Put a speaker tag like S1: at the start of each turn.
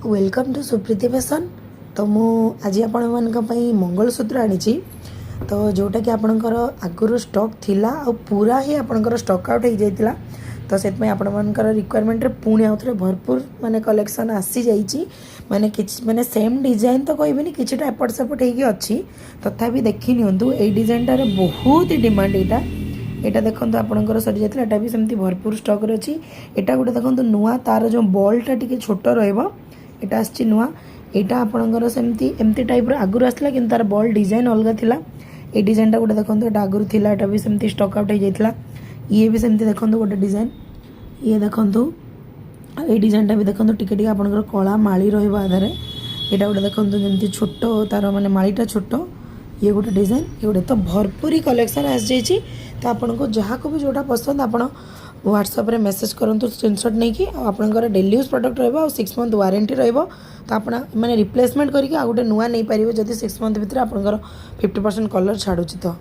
S1: Welcome to Supriti fashion. तो मु आज आपण मंगलसूत्र आनी तो जोटा कि आपणकर आगुरी स्टॉक थिला आ पूरा ही आपणकर स्टॉक आउट हो जाइतिला। तो से आपणकर रिक्वायरमेंट पुणी आउ थे भरपूर माने कलेक्शन आसी जाइए माने किछ माने सेम डिजाइन तो कहबेनी किछटा एपट सेपट होगी अच्छी तथापि देखी नियंतु ए डिजाइनटार बहुत ही डिमांड यहाँ देखो आपंकर सरी जाता है भी सेमती भरपूर स्टक अच्छी। यहाँ गोटे देखो नुआ तार जो बॉलटा टी छोट रहा नुआ यहाँ आपंकर सेमती एमती टाइप आगुरी आसला कि तार बॉल डिजाइन अलग थिला। ये डिजाइनटा गोटे देखो यहाँ आगुरी थिला यहाँ भी सेमती स्टक आउट हो जाता। ये भी सेमती देखो गोटे डिजाइन ये देखो ये डिजाइनटा भी देखो टिके आपंकर कला माली रधारे यहाँ गोटे देखो जमी छोट तार माने मालीटा छोट ये गोटे डिजाइन ये गोटे तो भरपूर कलेक्शन आस जाइए। तो आपन को जहाँ को भी जोटा पसंद आप व्हाट्सएप रे मैसेज करूँ स्क्रीनशॉट नहीं कि आपंकर डेली यूज प्रोडक्ट रहा 6 मंथ वारंटी रहा। तो आप मैंने रिप्लेसमेंट करके गोटे नुआ नहीं पारे जब 6 मंथ भितर आपंकर 50% कलर छाड़ुची। तो